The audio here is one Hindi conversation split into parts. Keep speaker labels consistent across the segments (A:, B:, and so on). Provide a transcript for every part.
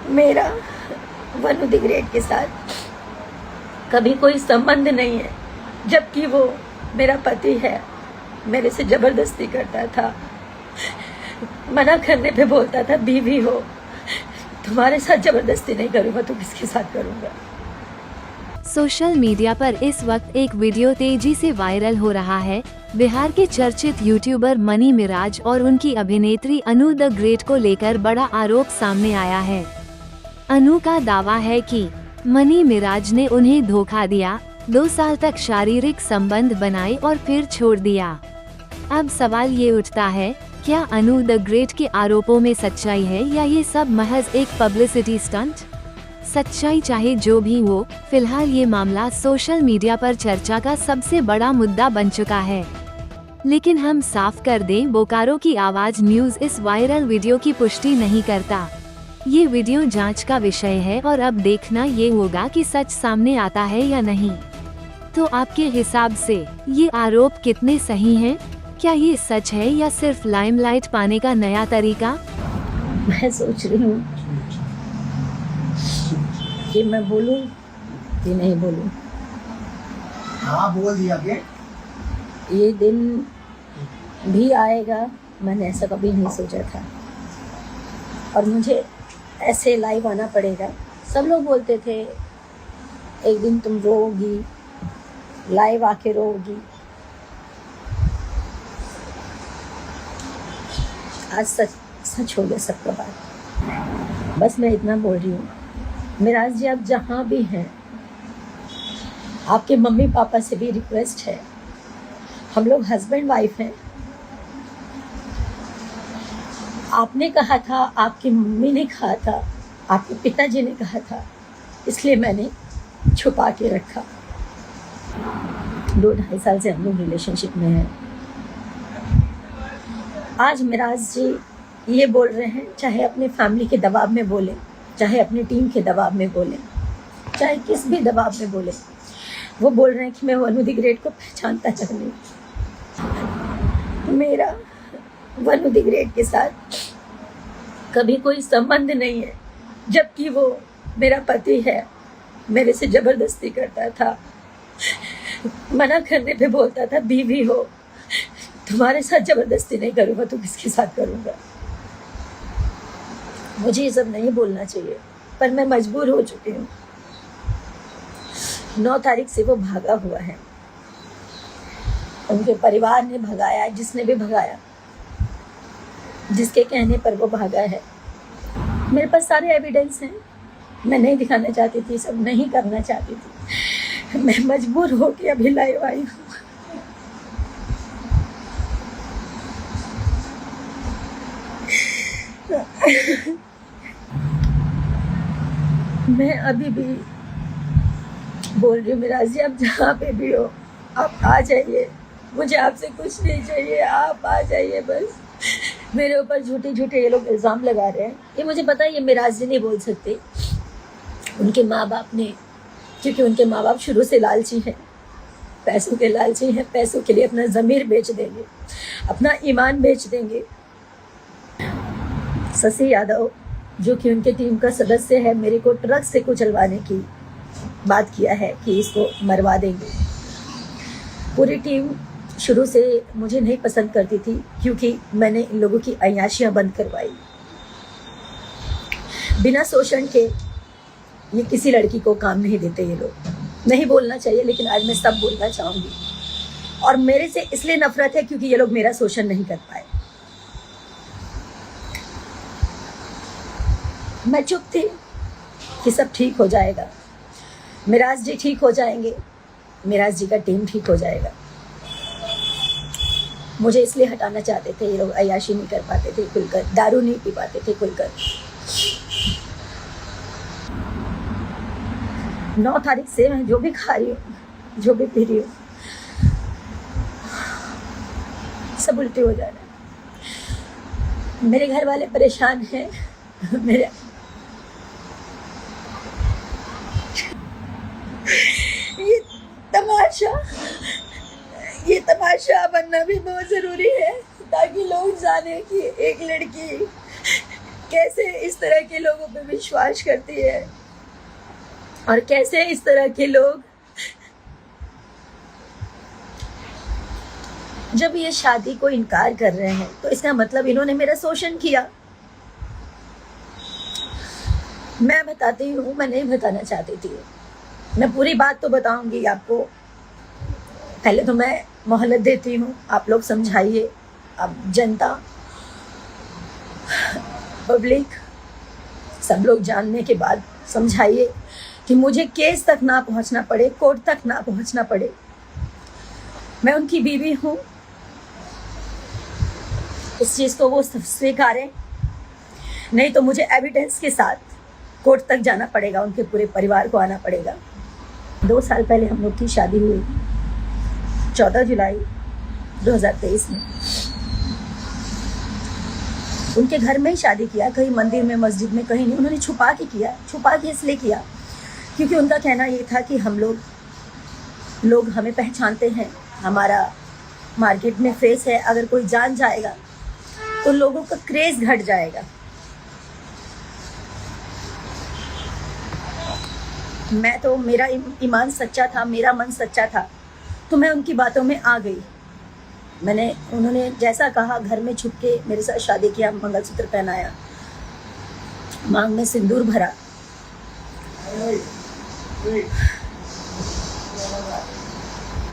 A: मेरा वनु द ग्रेट के साथ कभी कोई संबंध नहीं है, जबकि वो मेरा पति है। मेरे से जबरदस्ती करता था, मना करने पे बोलता था बीवी हो, तुम्हारे साथ जबरदस्ती नहीं करूंगा तो किसके साथ करूंगा।
B: सोशल मीडिया पर इस वक्त एक वीडियो तेजी से वायरल हो रहा है। बिहार के चर्चित यूट्यूबर मनी मिराज और उनकी अभिनेत्री अनु द ग्रेट को लेकर बड़ा आरोप सामने आया है। अनु का दावा है कि मनी मिराज ने उन्हें धोखा दिया, 2 साल तक शारीरिक संबंध बनाए और फिर छोड़ दिया। अब सवाल ये उठता है, क्या अनु द ग्रेट के आरोपों में सच्चाई है या ये सब महज एक पब्लिसिटी स्टंट? सच्चाई चाहे जो भी हो, फिलहाल ये मामला सोशल मीडिया पर चर्चा का सबसे बड़ा मुद्दा बन चुका है। लेकिन हम साफ कर दें, बोकारो की आवाज न्यूज इस वायरल वीडियो की पुष्टि नहीं करता। ये वीडियो जांच का विषय है और अब देखना ये होगा कि सच सामने आता है या नहीं। तो आपके हिसाब से ये आरोप कितने सही हैं? क्या ये सच है या सिर्फ लाइमलाइट पाने का नया तरीका?
A: मैं सोच रही हूँ कि मैं बोलूं कि नहीं बोलूं।
C: हाँ, बोल दिया के
A: ये दिन भी आएगा, मैंने ऐसा कभी नहीं सोचा था, और मुझे ऐसे लाइव आना पड़ेगा। सब लोग बोलते थे एक दिन तुम रोओगी, लाइव आके रोओगी। आज सच हो गया सबका बात। बस मैं इतना बोल रही हूँ, मिराज जी आप जहाँ भी हैं, आपके मम्मी पापा से भी रिक्वेस्ट है, हम लोग हस्बैंड वाइफ हैं। आपने कहा था, आपकी मम्मी ने कहा था, आपके पिताजी ने कहा था, इसलिए मैंने छुपा के रखा। 2-2.5 साल से हम लोग रिलेशनशिप में हैं। आज मिराज जी ये बोल रहे हैं, चाहे अपने फैमिली के दबाव में बोले, चाहे अपनी टीम के दबाव में बोले, चाहे किस भी दबाव में बोले, वो बोल रहे हैं कि मैं वनु द ग्रेट को पहचानता तक नहीं। मेरा वनु द ग्रेट के साथ कभी कोई संबंध नहीं है, जबकि वो मेरा पति है। मेरे से जबरदस्ती करता था, मना करने पे बोलता था बीवी हो, तुम्हारे साथ जबरदस्ती नहीं करूंगा तो किसके साथ करूंगा। मुझे ये सब नहीं बोलना चाहिए, पर मैं मजबूर हो चुकी हूँ। 9 तारीख से वो भागा हुआ है, उनके परिवार ने भगाया, जिसने भी भगाया, जिसके कहने पर वो भागा है। मेरे पास सारे एविडेंस हैं, मैं नहीं दिखाना चाहती थी, सब नहीं करना चाहती थी, मैं मजबूर हो के अभी लाइव आई हूँ। मैं अभी भी बोल रही हूँ, मिराज जी आप जहाँ पे भी हो, आप आ जाइए, मुझे आपसे कुछ नहीं चाहिए, आप आ जाइए बस। मेरे ऊपर झूठे झूठे ये लोग इल्ज़ाम लगा रहे हैं, ये मुझे पता है, ये मिराज जी नहीं बोल सकते, उनके माँ बाप ने, क्योंकि उनके माँ बाप शुरू से लालची हैं, पैसों के लालची हैं, पैसों के लिए अपना ज़मीर बेच देंगे, अपना ईमान बेच देंगे। शशि यादव जो कि उनके टीम का सदस्य है, मेरे को ट्रक से कुचलवाने की बात किया है कि इसको मरवा देंगे। पूरी टीम शुरू से मुझे नहीं पसंद करती थी, क्योंकि मैंने इन लोगों की अय्याशियाँ बंद करवाई। बिना शोषण के ये किसी लड़की को काम नहीं देते ये लोग। नहीं बोलना चाहिए, लेकिन आज मैं सब बोलना चाहूँगी। और मेरे से इसलिए नफरत है क्योंकि ये लोग मेरा शोषण नहीं कर पाए। मैं चुप थी कि सब ठीक हो जाएगा, मिराज जी ठीक हो जाएंगे, मिराज जी का टीम ठीक हो जाएगा। मुझे इसलिए हटाना चाहते थे, ये लोग अय्याशी नहीं कर पाते थे खुलकर, दारू नहीं पी पाते थे खुलकर। 9 तारीख से मैं जो भी खा रही हूँ, जो भी पी रही हूँ, सब उल्टी हो जा रहा है। मेरे घर वाले परेशान हैं, मेरे ये तमाशा बनना भी बहुत ज़रूरी है, ताकि लोग जाने कि एक लड़की कैसे इस तरह के लोगों पे विश्वास करती है और कैसे इस तरह के लोग जब ये शादी को इनकार कर रहे हैं तो इसका मतलब इन्होंने मेरा शोषण किया। मैं बताती हूँ, मैं नहीं बताना चाहती थी, मैं पूरी बात तो बताऊंगी आपको। पहले तो मैं मोहलत देती हूँ, आप लोग समझाइए, आप जनता, पब्लिक, सब लोग जानने के बाद समझाइए कि मुझे केस तक ना पहुंचना पड़े, कोर्ट तक ना पहुंचना पड़े। मैं उनकी बीवी हूँ, इस चीज़ को वो स्वीकारें, नहीं तो मुझे एविडेंस के साथ कोर्ट तक जाना पड़ेगा, उनके पूरे परिवार को आना पड़ेगा। 2 साल पहले हम लोग की शादी हुई, 14 जुलाई 2023 में। उनके घर में ही शादी किया, कहीं मंदिर में, मस्जिद में, कहीं नहीं। उन्होंने छुपा के किया। छुपा के इसलिए किया क्योंकि उनका कहना ये था कि हम लोग हमें पहचानते हैं, हमारा मार्केट में फेस है, अगर कोई जान जाएगा तो लोगों का क्रेज घट जाएगा। मैं तो, मेरा ईमान सच्चा था, मेरा मन सच्चा था, तो मैं उनकी बातों में आ गई। उन्होंने जैसा कहा, घर में छुप के मेरे साथ शादी किया, मंगलसूत्र पहनाया, मांग में सिंदूर भरा।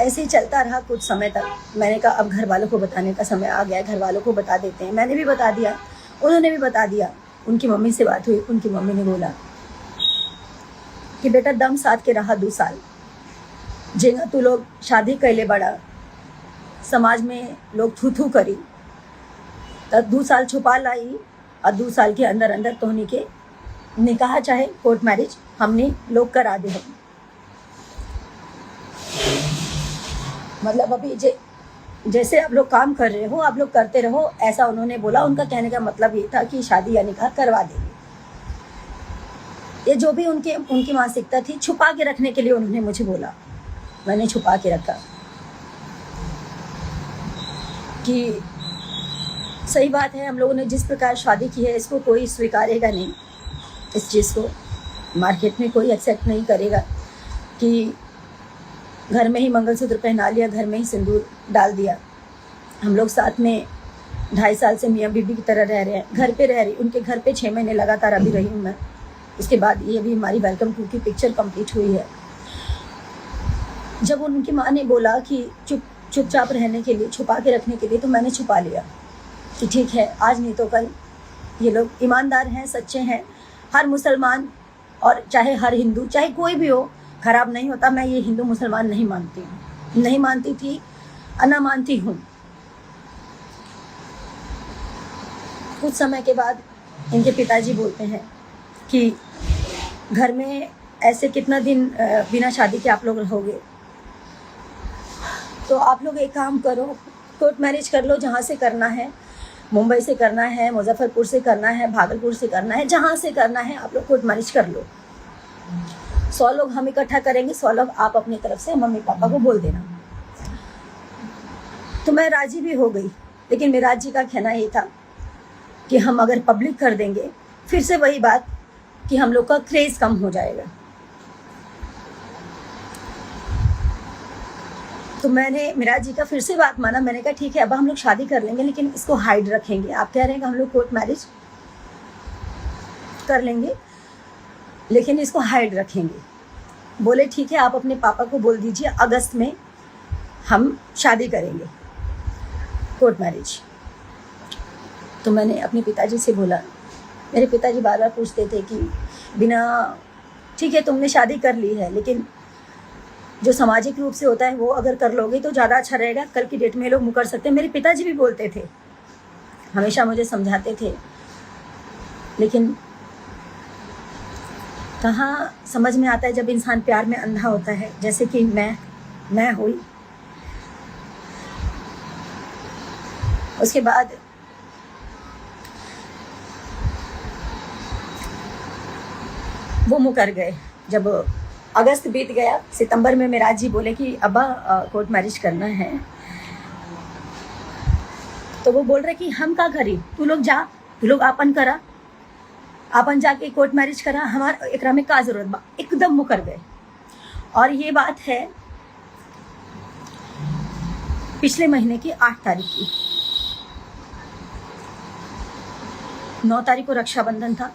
A: ऐसे ही चलता रहा कुछ समय तक। मैंने कहा अब घर वालों को बताने का समय आ गया है, घर वालों को बता देते हैं। मैंने भी बता दिया, उन्होंने भी बता दिया। उनकी मम्मी से बात हुई, उनकी मम्मी ने बोला कि बेटा दम साथ के रहा 2 साल, जेंगा तू लोग शादी कैले बड़ा, समाज में लोग थू थू करी, तब 2 साल छुपा लाई और 2 साल के अंदर अंदर तोहनी के निकाह चाहे कोर्ट मैरिज हमने लोग करा दे। मतलब अभी जैसे आप लोग काम कर रहे हो, आप लोग करते रहो, ऐसा उन्होंने बोला। उनका कहने का मतलब ये था कि शादी या निकाह करवा देंगे। ये जो भी उनकी मानसिकता थी, छुपा के रखने के लिए उन्होंने मुझे बोला। मैंने छुपा के रखा कि सही बात है, हम लोगों ने जिस प्रकार शादी की है इसको कोई स्वीकारेगा नहीं, इस चीज़ को मार्केट में कोई एक्सेप्ट नहीं करेगा कि घर में ही मंगलसूत्र पहना लिया, घर में ही सिंदूर डाल दिया। हम लोग साथ में 2.5 साल से मियाँ बीबी की तरह रह रहे हैं, घर पे रह रही, उनके घर पे 6 महीने लगातार अभी रही हूँ मैं। उसके बाद ये भी हमारी वेलकम टू की पिक्चर कंप्लीट हुई है। जब उनकी माँ ने बोला कि चुपचाप रहने के लिए, छुपा के रखने के लिए, तो मैंने छुपा लिया कि ठीक है, आज नहीं तो कल ये लोग ईमानदार हैं, सच्चे हैं। हर मुसलमान और चाहे हर हिंदू, चाहे कोई भी हो, खराब नहीं होता। मैं ये हिंदू मुसलमान नहीं मानती हूँ, नहीं मानती थी, ना मानती हूँ। कुछ समय के बाद इनके पिताजी बोलते हैं कि घर में ऐसे कितना दिन बिना शादी के आप लोग रहोगे, तो आप लोग एक काम करो, कोर्ट मैरिज कर लो, जहाँ से करना है, मुंबई से करना है, मुजफ्फरपुर से करना है, भागलपुर से करना है, जहाँ से करना है आप लोग कोर्ट मैरिज कर लो। 100 लोग हम इकट्ठा करेंगे, 100 लोग आप अपनी तरफ से मम्मी पापा को बोल देना। तो मैं राजी भी हो गई, लेकिन मेरा जी का कहना ये था कि हम अगर पब्लिक कर देंगे, फिर से वही बात कि हम लोग का क्रेज कम हो जाएगा। तो मैंने मिराज जी का फिर से बात माना। मैंने कहा ठीक है, अब हम लोग शादी कर लेंगे, लेकिन इसको हाइड रखेंगे। आप कह रहे हैं कि हम लोग कोर्ट मैरिज कर लेंगे, लेकिन इसको हाइड रखेंगे। बोले ठीक है, आप अपने पापा को बोल दीजिए अगस्त में हम शादी करेंगे, कोर्ट मैरिज। तो मैंने अपने पिताजी से बोला। मेरे पिताजी बार बार पूछते थे कि बिना, ठीक है तुमने शादी कर ली है, लेकिन जो सामाजिक रूप से होता है वो अगर कर लोगे तो ज़्यादा अच्छा रहेगा, कल की डेट में लोग मुकर सकते हैं। मेरे पिताजी भी बोलते थे, हमेशा मुझे समझाते थे, लेकिन कहाँ समझ में आता है जब इंसान प्यार में अंधा होता है, जैसे कि मैं हुई। उसके बाद वो मुकर गए। जब अगस्त बीत गया, सितंबर में मेराज जी बोले कि अब्बा कोर्ट मैरिज करना है, तो वो बोल रहे कि हम का करी, तू लोग जा, तू लोग आपन करा, अपन जाके कोर्ट मैरिज करा, हमारा एकरा में का जरूरत बा, एकदम मुकर गए। और ये बात है पिछले महीने की 8 तारीख की। 9 तारीख को रक्षाबंधन था।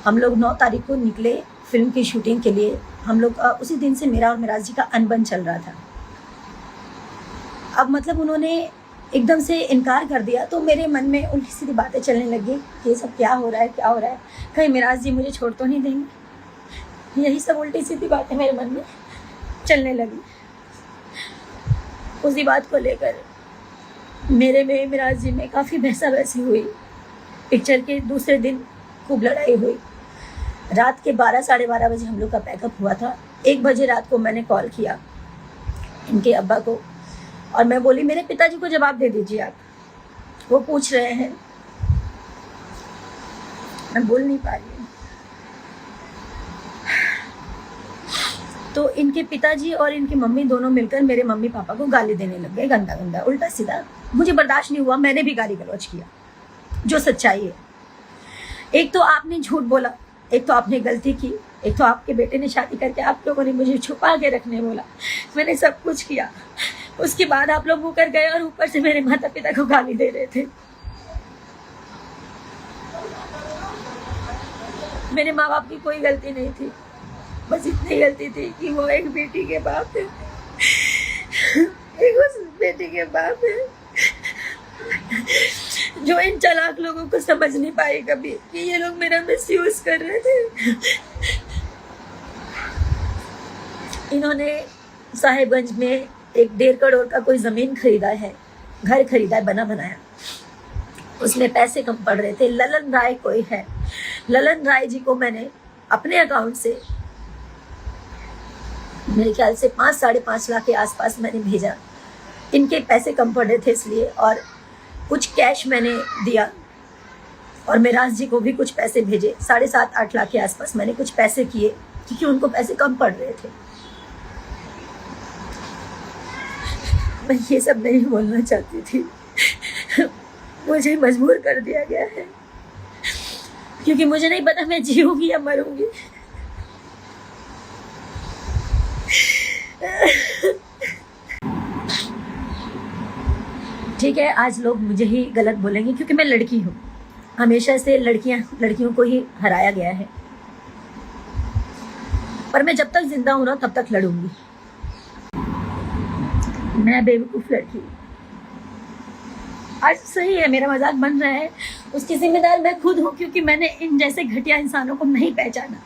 A: हम लोग 9 तारीख को निकले फिल्म की शूटिंग के लिए। हम लोग उसी दिन से मेरा और मिराज जी का अनबन चल रहा था। अब मतलब उन्होंने एकदम से इनकार कर दिया, तो मेरे मन में उल्टी सीधी बातें चलने लगी, ये सब क्या हो रहा है, क्या हो रहा है, कहीं मिराज जी मुझे छोड़ तो नहीं देंगे। यही सब उल्टी सीधी बातें मेरे मन में चलने लगी। उसी बात को लेकर मेरे में मिराज जी में काफ़ी बहसा बहसी हुई। पिक्चर के दूसरे दिन खूब लड़ाई हुई। रात के 12 साढ़े 12 बजे हम लोग का पैकअप हुआ था। 1 बजे रात को मैंने कॉल किया इनके अब्बा को और मैं बोली मेरे पिताजी को जवाब दे दीजिए आप, वो पूछ रहे हैं। मैं बोल नहीं पा रही हूँ। तो इनके पिताजी और इनकी मम्मी दोनों मिलकर मेरे मम्मी पापा को गाली देने लग गए, गंदा गंदा उल्टा सीधा। मुझे बर्दाश्त नहीं हुआ, मैंने भी गाली गलौज किया, जो सच्चाई है। एक तो आपने झूठ बोला, एक तो आपने गलती की, एक तो आपके बेटे ने शादी करके आप लोगों ने मुझे छुपा के रखने बोला। मैंने सब कुछ किया। उसके बाद आप लोग मुकर गए और ऊपर से मेरे माता पिता को गाली दे रहे थे। मेरे माँ बाप की कोई गलती नहीं थी, बस इतनी गलती थी कि वो एक बेटी के बाप है, एक उस बेटी के बाप है जो इन चालाक लोगों को समझ नहीं पाए कभी कि ये लोग मेरा मिसयूज कर रहे थे। इन्होंने साहेबगंज में 1.5 करोड़ का कोई जमीन खरीदा है, घर खरीदा है बना बनाया। उसमें पैसे कम पड़ रहे थे। ललन राय कोई है, ललन राय जी को मैंने अपने अकाउंट से मेरे ख्याल से 5 साढ़े 5 लाख के आसपास मैंने भेजा। इनके पैसे कम पड़ रहे थे इसलिए, और कुछ कैश मैंने दिया और मिराज जी को भी कुछ पैसे भेजे। 7.5-8 लाख के आसपास मैंने कुछ पैसे किए क्योंकि उनको पैसे कम पड़ रहे थे। मैं ये सब नहीं बोलना चाहती थी, मुझे मजबूर कर दिया गया है क्योंकि मुझे नहीं पता मैं जीऊंगी या मरूंगी। ठीक है, आज लोग मुझे ही गलत बोलेंगे क्योंकि मैं लड़की हूँ। हमेशा से लड़कियों को ही हराया गया है, पर मैं जब तक जिंदा हूँ ना तब तक लड़ूंगी। मैं बेवकूफ लड़की हूँ। आज सही है मेरा मजाक बन रहा है, उसकी जिम्मेदार मैं खुद हूँ क्योंकि मैंने इन जैसे घटिया इंसानों को नहीं पहचाना।